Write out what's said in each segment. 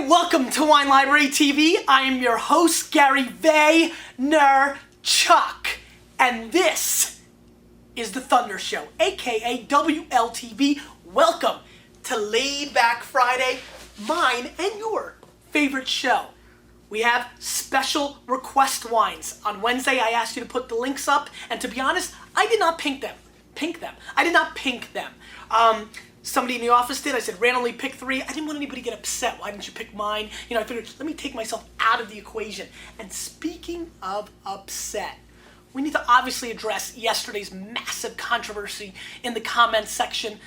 welcome to Wine Library TV. I am your host, Gary Vaynerchuk, and this is The Thunder Show, aka WLTV. Welcome to Laid Back Friday, mine and your favorite show. We have special request wines. On Wednesday, I asked you to put the links up, and to be honest, I did not pink them. I did not pink them. Somebody in the office did. I said, randomly pick 3. I didn't want anybody to get upset. Why didn't you pick mine? I figured, let me take myself out of the equation. And speaking of upset, we need to obviously address yesterday's massive controversy in the comments section.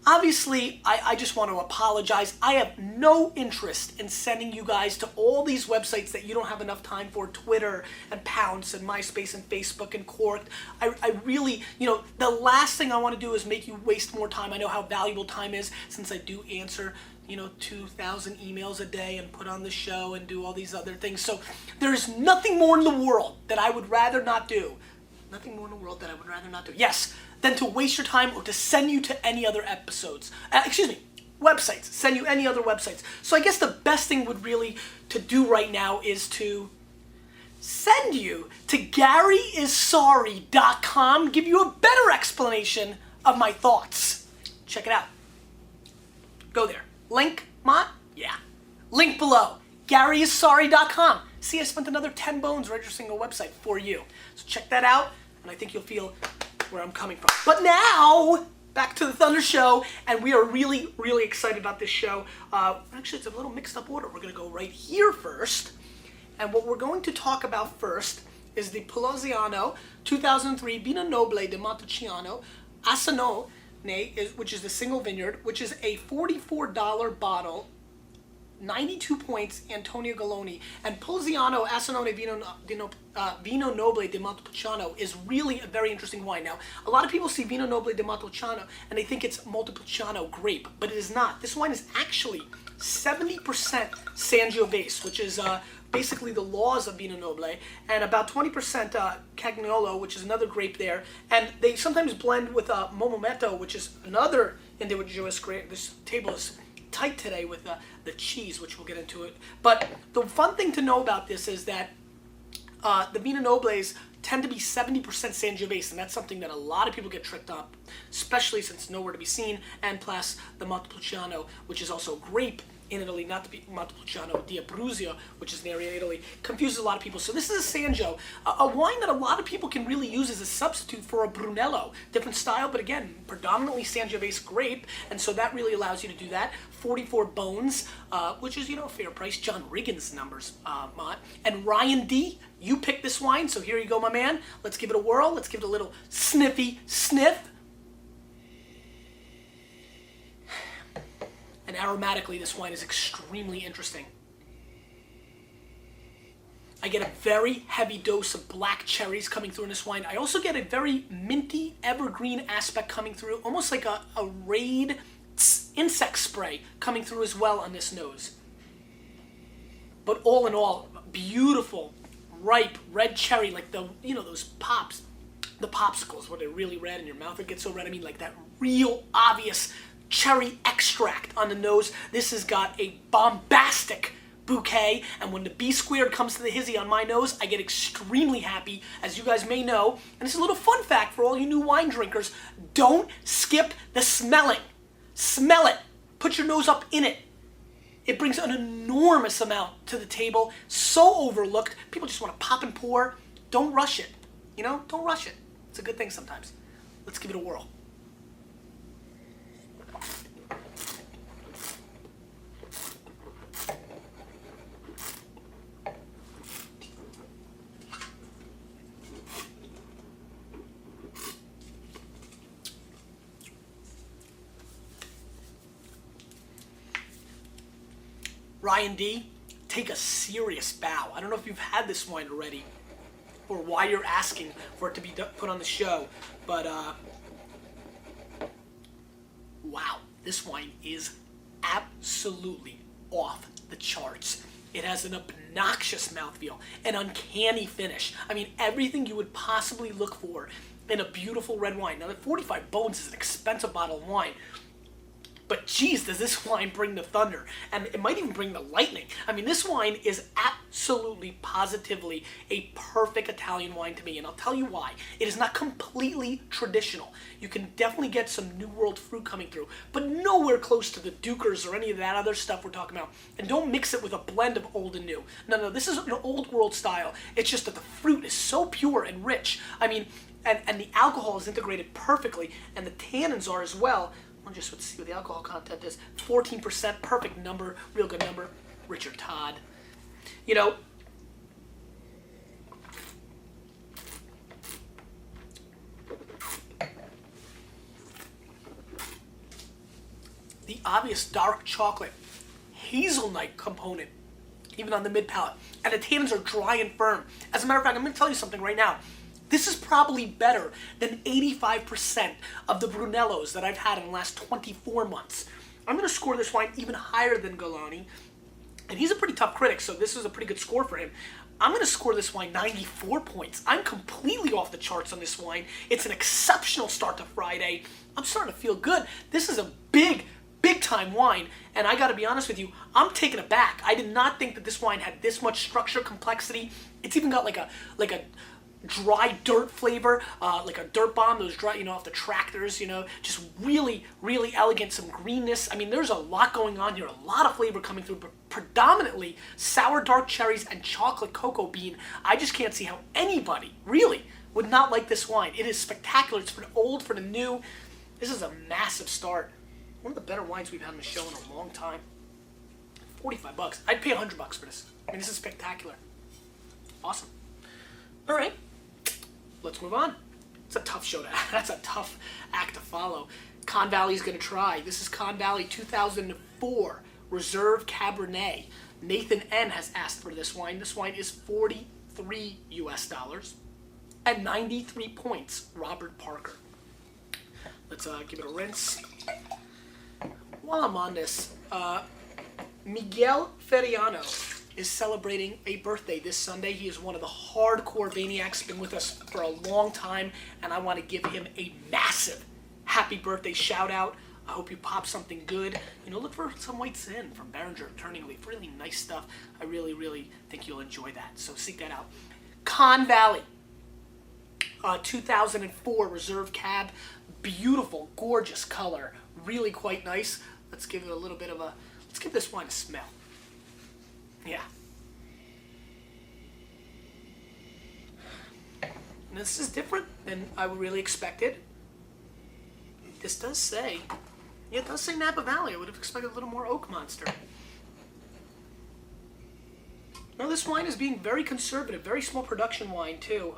Obviously, I just want to apologize. I have no interest in sending you guys to all these websites that you don't have enough time for, Twitter and Pounce and MySpace and Facebook and Corked. I really, the last thing I want to do is make you waste more time. I know how valuable time is since I do answer 2,000 emails a day and put on the show and do all these other things. So there's nothing more in the world that I would rather not do. Nothing more in the world that I would rather not do. Yes, than to waste your time or to send you to any other websites. Send you any other websites. So I guess the best thing would really to do right now is to send you to GaryIsSorry.com, give you a better explanation of my thoughts. Check it out. Go there. Link below. GaryIsSorry.com. See, I spent another 10 bones registering a website for you. So check that out, and I think you'll feel where I'm coming from. But now, back to the Thunder Show, and we are really, really excited about this show. Actually, it's a little mixed up order. We're going to go right here first, and what we're going to talk about first is the Pelosiano 2003 Vino Noble de Montepulciano Asano, which is the single vineyard, which is a $44 bottle, 92 points, Antonio Galloni. And Pelosiano Assanone Vino Noble de Montepulciano is really a very interesting wine. Now, a lot of people see Vino Noble de Montepulciano and they think it's Montepulciano grape, but it is not. This wine is actually 70% Sangiovese, which is basically the laws of Vino Noble, and about 20% Cagnolo, which is another grape there. And they sometimes blend with Momometto, which is another indigenous grape. This table is tight today with the cheese, which we'll get into it. But the fun thing to know about this is that the Vino Nobles tend to be 70% Sangiovese, and that's something that a lot of people get tricked up, especially since nowhere to be seen, and plus the Montepulciano, which is also grape in Italy, not to be Montepulciano di Abruzzo, which is an area in Italy, confuses a lot of people. So this is a Sangio, a wine that a lot of people can really use as a substitute for a Brunello. Different style, but again, predominantly Sangiovese grape, and so that really allows you to do that. 44 bones, which is, fair price. John Riggins numbers, and Ryan D., you picked this wine, so here you go, my man. Let's give it a whirl. Let's give it a little sniffy sniff. And aromatically, this wine is extremely interesting. I get a very heavy dose of black cherries coming through in this wine. I also get a very minty, evergreen aspect coming through, almost like a Raid insect spray coming through as well on this nose. But all in all, beautiful, ripe, red cherry, like those pops, the popsicles where they're really red and your mouth would get so red. I mean, like that real obvious cherry extract on the nose. This has got a bombastic bouquet, and when the B squared comes to the hizzy on my nose, I get extremely happy, as you guys may know. And this is a little fun fact for all you new wine drinkers: don't skip the smelling. Smell it. Put your nose up in it. It brings an enormous amount to the table. So overlooked. People just want to pop and pour. Don't rush it. Don't rush it. It's a good thing sometimes. Let's give it a whirl. Ryan D., take a serious bow. I don't know if you've had this wine already or why you're asking for it to be put on the show, but wow, this wine is absolutely off the charts. It has an obnoxious mouthfeel, an uncanny finish. I mean, everything you would possibly look for in a beautiful red wine. Now, the 45 bones is an expensive bottle of wine, But geez, does this wine bring the thunder, and it might even bring the lightning. I mean, this wine is absolutely, positively a perfect Italian wine to me, and I'll tell you why. It is not completely traditional. You can definitely get some New World fruit coming through, but nowhere close to the Dukers or any of that other stuff we're talking about. And don't mix it with a blend of old and new. No, this is an old world style. It's just that the fruit is so pure and rich. I mean, and the alcohol is integrated perfectly, and the tannins are as well. I'll just see what the alcohol content is. 14%, perfect number, real good number. Richard Todd. You know, the obvious dark chocolate, hazelnut component, even on the mid palate. And the tannins are dry and firm. As a matter of fact, I'm going to tell you something right now. This is probably better than 85% of the Brunellos that I've had in the last 24 months. I'm going to score this wine even higher than Galani. And he's a pretty tough critic, so this is a pretty good score for him. I'm going to score this wine 94 points. I'm completely off the charts on this wine. It's an exceptional start to Friday. I'm starting to feel good. This is a big time wine, and I got to be honest with you, I'm taken aback. I did not think that this wine had this much structure, complexity. It's even got like a dry dirt flavor, like a dirt bomb, those dry, off the tractors, just really, really elegant, some greenness. I mean, there's a lot going on here, a lot of flavor coming through, but predominantly sour dark cherries and chocolate cocoa bean. I just can't see how anybody, really, would not like this wine. It is spectacular. It's for the old, for the new. This is a massive start. One of the better wines we've had on the show in a long time. $45. I'd pay $100 for this. I mean, this is spectacular. Awesome. All right. Let's move on. It's a tough show that's a tough act to follow. Conn Valley's going to try. This is Conn Valley 2004 Reserve Cabernet. Nathan N has asked for this wine. This wine is $43 US and 93 points. Robert Parker. Let's give it a rinse. While I'm on this, Miguel Ferriano is celebrating a birthday this Sunday. He is one of the hardcore Vaniacs, been with us for a long time, and I want to give him a massive happy birthday shout out. I hope you pop something good. Look for some White Sin from Behringer, Turning Leaf. Really nice stuff. I really, really think you'll enjoy that, so seek that out. Conn Valley, 2004 Reserve Cab. Beautiful, gorgeous color. Really quite nice. Let's give it a little bit of a, let's give this wine a smell. Yeah. And this is different than I would really expected. This does say, yeah, it does say Napa Valley. I would have expected a little more Oak Monster. Now this wine is being very conservative, very small production wine too.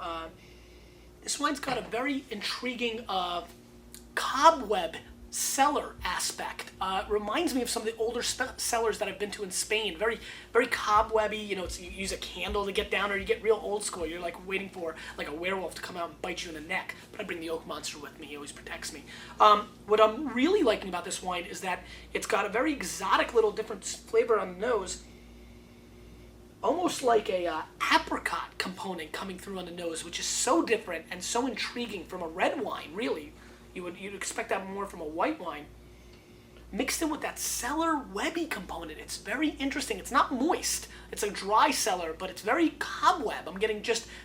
This wine's got a very intriguing cobweb cellar aspect. Reminds me of some of the older cellars that I've been to in Spain. Very, very cobwebby. You use a candle to get down, or you get real old school. You're like waiting for like a werewolf to come out and bite you in the neck. But I bring the Oak Monster with me. He always protects me. What I'm really liking about this wine is that it's got a very exotic little different flavor on the nose. Almost like a apricot component coming through on the nose, which is so different and so intriguing from a red wine, really. You'd expect that more from a white wine. Mixed in with that cellar webby component. It's very interesting. It's not moist. It's a dry cellar, but it's very cobweb. I'm getting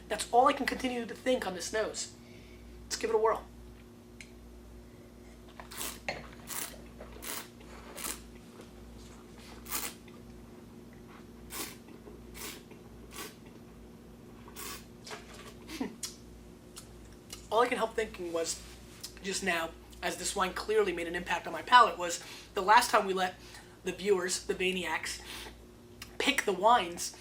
that's all I can continue to think on this nose. Let's give it a whirl. All I can help thinking was just now, as this wine clearly made an impact on my palate, was the last time we let the viewers, the Vaniacs, pick the wines,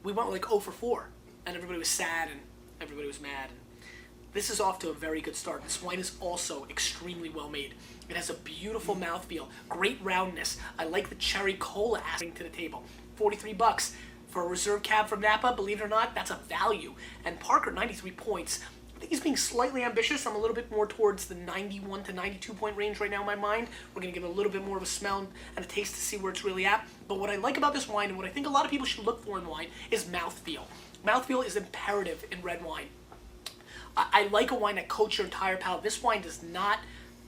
we went like 0 for 4, and everybody was sad and everybody was mad. This is off to a very good start. This wine is also extremely well made. It has a beautiful mouthfeel, great roundness. I like the cherry cola aspect to the table. $43 for a reserve cab from Napa. Believe it or not, that's a value. And Parker, 93 points. I think he's being slightly ambitious. I'm a little bit more towards the 91 to 92 point range right now in my mind. We're going to give it a little bit more of a smell and a taste to see where it's really at. But what I like about this wine, and what I think a lot of people should look for in wine, is mouthfeel. Mouthfeel is imperative in red wine. I like a wine that coats your entire palate. This wine does not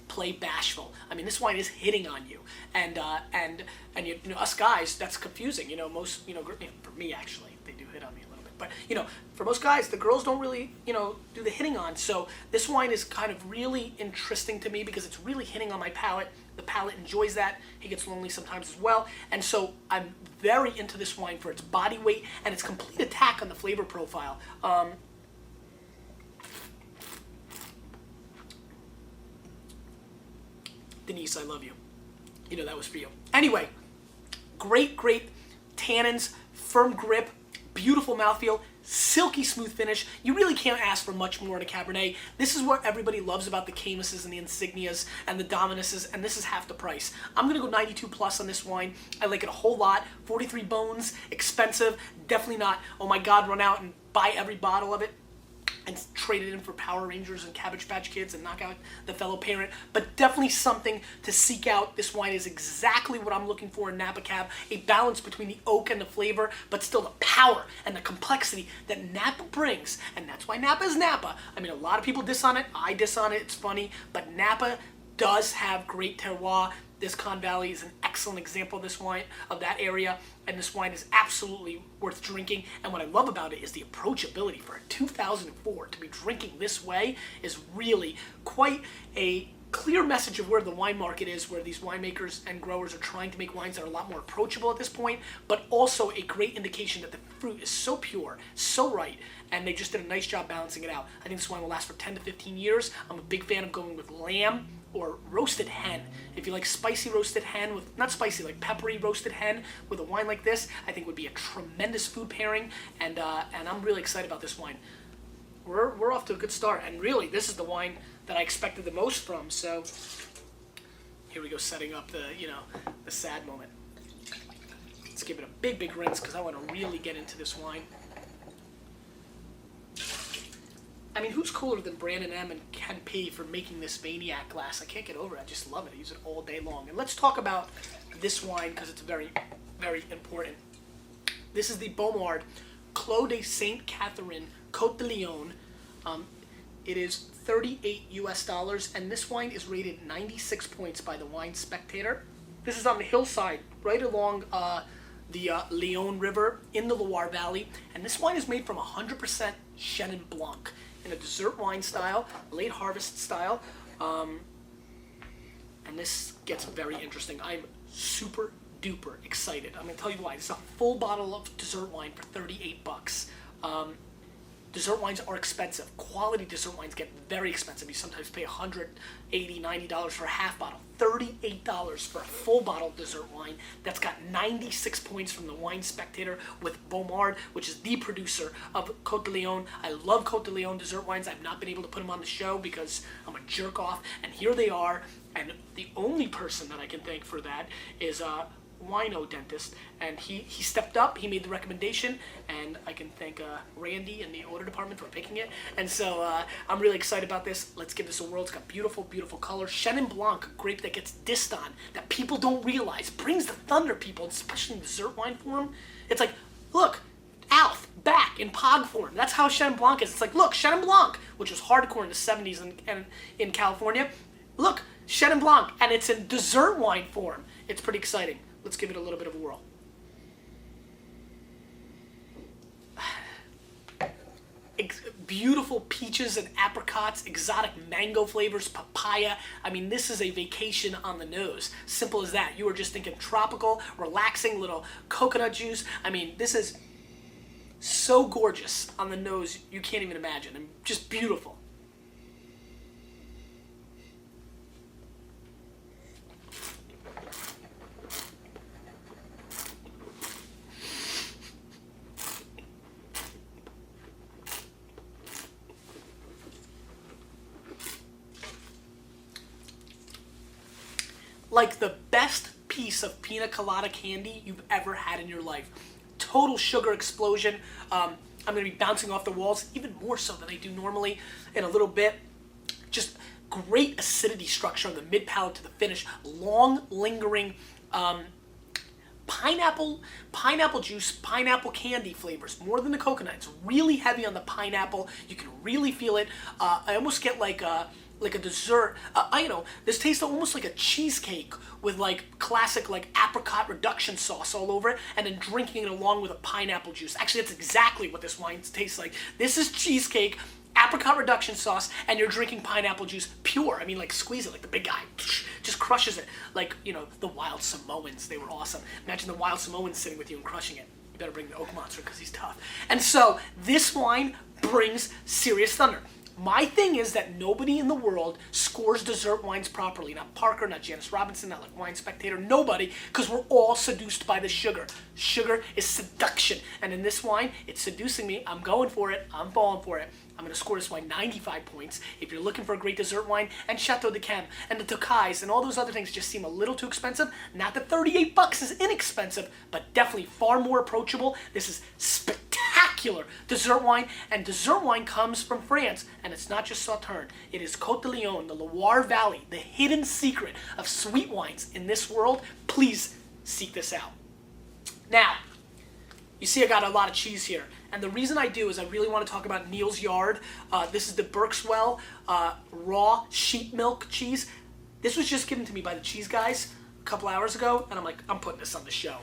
play bashful. I mean, this wine is hitting on you, and us guys, that's confusing. Most for me actually, they do hit on me a little bit, but for most guys, the girls don't really do the hitting on. So this wine is kind of really interesting to me because it's really hitting on my palate. The palate enjoys that. He gets lonely sometimes as well, and so I'm very into this wine for its body weight and its complete attack on the flavor profile. Denise, I love you. That was for you. Anyway, great tannins, firm grip, beautiful mouthfeel, silky smooth finish. You really can't ask for much more in a Cabernet. This is what everybody loves about the Camuses and the Insignias and the Dominuses, and this is half the price. I'm gonna go 92 plus on this wine. I like it a whole lot. 43 bones, expensive, definitely not, oh my God, run out and buy every bottle of it and trade it in for Power Rangers and Cabbage Patch Kids and knock out the fellow parent, but definitely something to seek out. This wine is exactly what I'm looking for in Napa Cab, a balance between the oak and the flavor, but still the power and the complexity that Napa brings, and that's why Napa is Napa. I mean, a lot of people diss on it, I diss on it, it's funny, but Napa does have great terroir. This Conn Valley is an excellent example of this wine, of that area, and this wine is absolutely worth drinking. And what I love about it is the approachability. For a 2004 to be drinking this way is really quite a clear message of where the wine market is, where these winemakers and growers are trying to make wines that are a lot more approachable at this point, but also a great indication that the fruit is so pure, so right, and they just did a nice job balancing it out. I think this wine will last for 10 to 15 years. I'm a big fan of going with lamb or roasted hen. If you like spicy roasted hen with, not spicy, like peppery roasted hen with a wine like this, I think would be a tremendous food pairing, and I'm really excited about this wine. We're off to a good start, and really, this is the wine that I expected the most from, so here we go, setting up the sad moment. Let's give it a big rinse, because I want to really get into this wine. I mean, who's cooler than Brandon M. and Ken P. for making this Maniac glass? I can't get over it. I just love it. I use it all day long. And let's talk about this wine because it's very, very important. This is the Baumard Clos de Sainte Catherine Côte de Layon. It is $38 US, and this wine is rated 96 points by the Wine Spectator. This is on the hillside, right along the Layon River in the Loire Valley, and this wine is made from 100% Chenin Blanc in a dessert wine style, late harvest style, and this gets very interesting. I'm super duper excited. I'm gonna tell you why. This is a full bottle of dessert wine for 38 bucks. Dessert wines are expensive. Quality dessert wines get very expensive. You sometimes pay $180, $90 for a half bottle. $38 for a full bottle of dessert wine that's got 96 points from the Wine Spectator with Baumard, which is the producer of Côte de Layon. I love Côte de Layon dessert wines. I've not been able to put them on the show because I'm a jerk off, and here they are. And the only person that I can thank for that is Wino Dentist, and he stepped up, he made the recommendation, and I can thank Randy and the order department for picking it, and so I'm really excited about this. Let's give this a whirl. It's got beautiful color. Chenin Blanc, a grape that gets dissed on, that people don't realize, brings the thunder, people, especially in dessert wine form. It's like, look, Alf, back in Pog form. That's how Chenin Blanc is. It's like, look, Chenin Blanc, which was hardcore in the 70s and in California. Look, Chenin Blanc, and it's in dessert wine form. It's pretty exciting. Let's give it a little bit of a whirl. Beautiful peaches and apricots, exotic mango flavors, papaya. I mean, this is a vacation on the nose. Simple as that. You are just thinking tropical, relaxing, little coconut juice. I mean, this is so gorgeous on the nose, you can't even imagine. And just beautiful. Like the best piece of pina colada candy you've ever had in your life. Total sugar explosion. I'm going to be bouncing off the walls even more so than I do normally in a little bit. Just great acidity structure on the mid palate to the finish. Long, lingering pineapple juice, pineapple candy flavors, more than the coconut. It's really heavy on the pineapple. You can really feel it. I almost get like like a dessert. This tastes almost like a cheesecake with like classic like apricot reduction sauce all over it, and then drinking it along with a pineapple juice. Actually, that's exactly what this wine tastes like. This is cheesecake, apricot reduction sauce, and you're drinking pineapple juice pure. I mean, like squeeze it like the big guy, just crushes it. Like, the Wild Samoans, they were awesome. Imagine the Wild Samoans sitting with you and crushing it. You better bring the Oak Monster because he's tough. And so this wine brings serious thunder. My thing is that nobody in the world scores dessert wines properly. Not Parker, not Janice Robinson, not like Wine Spectator, nobody, because we're all seduced by the sugar. Sugar is seduction. And in this wine, it's seducing me. I'm going for it. I'm falling for it. I'm going to score this wine 95 points. If you're looking for a great dessert wine, and Chateau de Cam, and the Tokays, and all those other things just seem a little too expensive. Not that $38 is inexpensive, but definitely far more approachable. This is spectacular dessert wine, and dessert wine comes from France, and it's not just Sauternes. It is Côte de Layon, the Loire Valley, the hidden secret of sweet wines in this world. Please seek this out. Now, you see I got a lot of cheese here. And the reason I do is I really want to talk about Neal's Yard. This is the Berkswell raw sheep milk cheese. This was just given to me by the cheese guys a couple hours ago, and I'm like, I'm putting this on the show.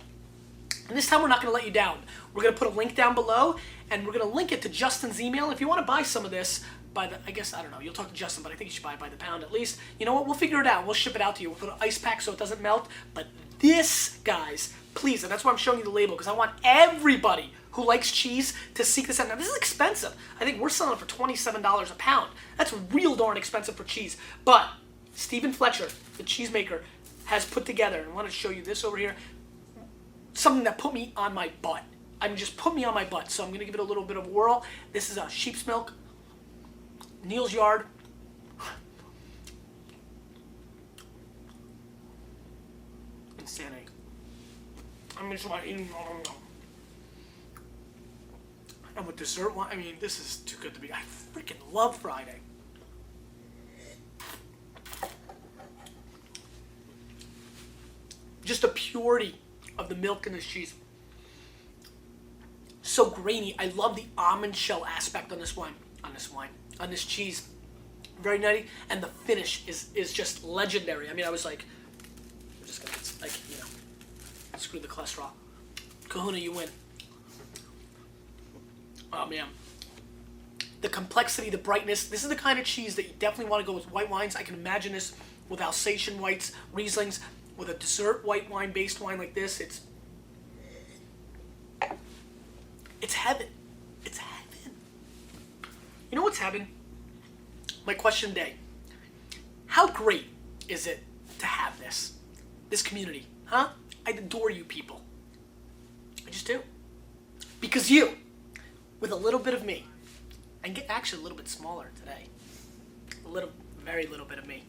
And this time we're not going to let you down. We're going to put a link down below, and we're going to link it to Justin's email. If you want to buy some of this by the, I don't know, you'll talk to Justin, but I think you should buy it by the pound at least. You know what, we'll figure it out. We'll ship it out to you. We'll put an ice pack so it doesn't melt. But this, guys, please, and that's why I'm showing you the label, because I want everybody who likes cheese to seek this out. Now, this is expensive. I think we're selling it for $27 a pound. That's real darn expensive for cheese. But Stephen Fletcher, the cheesemaker, has put together, and I want to show you this over here, something that put me on my butt. I mean, just put me on my butt. So I'm going to give it a little bit of a whirl. This is a sheep's milk, Neal's Yard. Insanity. I'm just like eating. And with dessert wine, I mean, this is too good to be. I freaking love Friday. Just the purity of the milk in this cheese. So grainy. I love the almond shell aspect on this wine. On this cheese. Very nutty. And the finish is just legendary. I mean, I was like, I'm just gonna, screw the cholesterol. Kahuna, you win. Oh man, the complexity, the brightness. This is the kind of cheese that you definitely want to go with white wines. I can imagine this with Alsatian whites, Rieslings, with a dessert white wine based wine like this. It's heaven. It's heaven. You know what's heaven? My question today. How great is it to have this community, huh? I adore you people. I just do. Because you, with a little bit of me, and get actually a little bit smaller today, very little bit of me,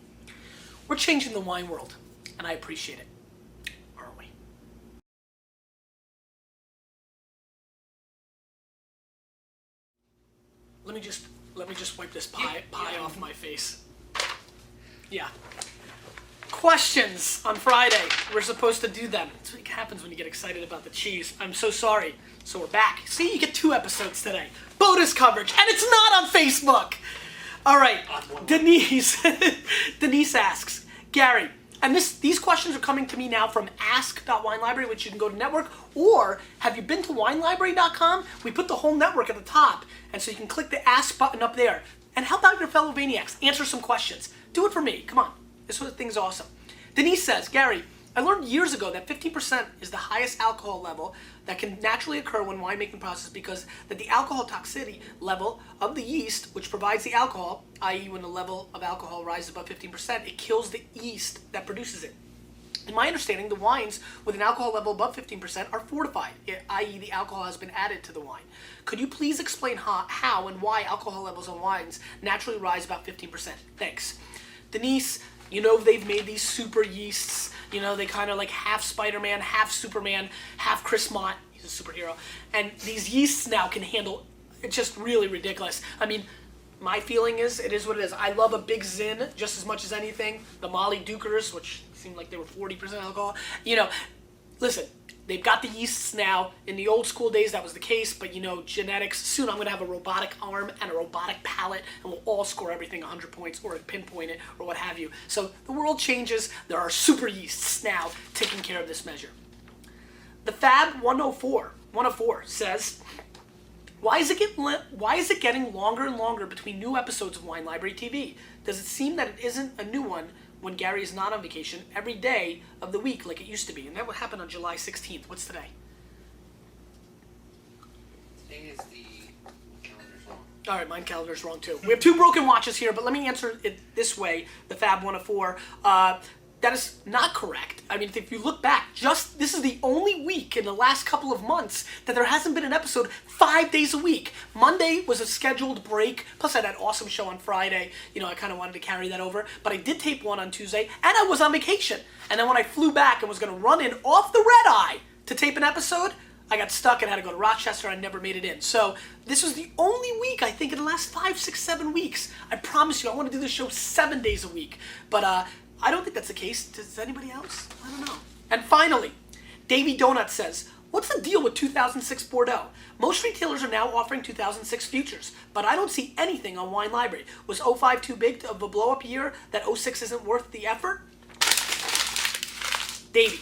we're changing the wine world, and I appreciate it, aren't we? Let me just wipe this pie off my face. Yeah. Questions on Friday. We're supposed to do them. That's what happens when you get excited about the cheese. I'm so sorry. So we're back. See, you get 2 episodes today. Bonus coverage, and it's not on Facebook. All right, Denise. Denise asks, Gary, and these questions are coming to me now from ask.winelibrary, which you can go to network, or have you been to winelibrary.com? We put the whole network at the top, and so you can click the ask button up there and help out your fellow Vaniacs. Answer some questions. Do it for me. Come on. This sort of thing's awesome. Denise says, Gary, I learned years ago that 15% is the highest alcohol level that can naturally occur when winemaking process because that the alcohol toxicity level of the yeast, which provides the alcohol, i.e. when the level of alcohol rises above 15%, it kills the yeast that produces it. In my understanding, the wines with an alcohol level above 15% are fortified, i.e. the alcohol has been added to the wine. Could you please explain how and why alcohol levels on wines naturally rise about 15%? Thanks. Denise, you know they've made these super yeasts. You know, they kind of like half Spider-Man, half Superman, half Chris Mott. He's a superhero. And these yeasts now can handle, it's just really ridiculous. I mean, my feeling is, it is what it is. I love a big Zin just as much as anything. The Molly Dukers, which seemed like they were 40% alcohol. You know, listen, They've got the yeasts now. In the old school days, that was the case, but you know, genetics. Soon I'm going to have a robotic arm and a robotic palate, and we'll all score everything 100 points or pinpoint it or what have you. So the world changes. There are super yeasts now taking care of this measure. The Fab 104 says, why is it getting longer and longer between new episodes of Wine Library TV? Does it seem that it isn't a new one when Gary is not on vacation every day of the week like it used to be? And that would happen on July 16th. What's today? Today is the calendar's wrong. All right, my calendar's wrong too. We have two broken watches here, but let me answer it this way. The Fab 104. That is not correct. I mean, if you look back, this is the only week in the last couple of months that there hasn't been an episode 5 days a week. Monday was a scheduled break, plus I had that awesome show on Friday. You know, I kind of wanted to carry that over, but I did tape one on Tuesday, and I was on vacation. And then when I flew back and was going to run in off the red eye to tape an episode, I got stuck and had to go to Rochester. I never made it in. So this was the only week, I think, in the last 5, 6, 7 weeks. I promise you, I want to do this show 7 days a week. But, I don't think that's the case. Does anybody else? I don't know. And finally, Davy Donut says, what's the deal with 2006 Bordeaux? Most retailers are now offering 2006 futures, but I don't see anything on Wine Library. Was 05 too big of a blow-up year that 06 isn't worth the effort? Davy,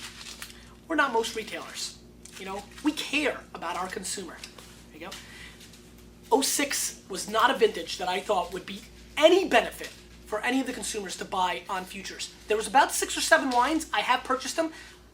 we're not most retailers. You know, we care about our consumer. There you go. 06 was not a vintage that I thought would be any benefit for any of the consumers to buy on futures. There was about 6 or 7 wines. I have purchased them,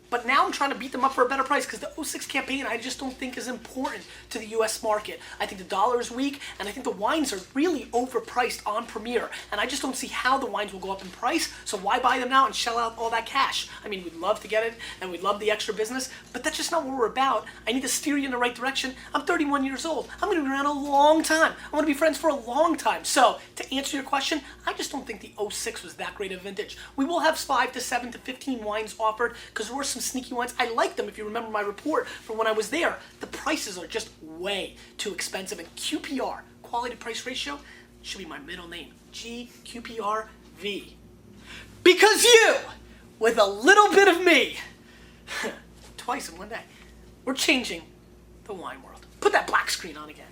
but now I'm trying to beat them up for a better price because the 06 campaign I just don't think is important to the US market. I think the dollar is weak, and I think the wines are really overpriced on Premier, and I just don't see how the wines will go up in price, so why buy them now and shell out all that cash? I mean, we'd love to get it, and we'd love the extra business, but that's just not what we're about. I need to steer you in the right direction. I'm 31 years old. I'm going to be around a long time. I want to be friends for a long time. So, to answer your question, I just don't think the 06 was that great a vintage. We will have 5 to 7 to 15 wines offered, because there were some sneaky wines. I like them if you remember my report from when I was there. The prices are just way too expensive, and QPR, quality price ratio, should be my middle name, GQPRV. Because you, with a little bit of me, twice in one day, we're changing the wine world. Put that black screen on again.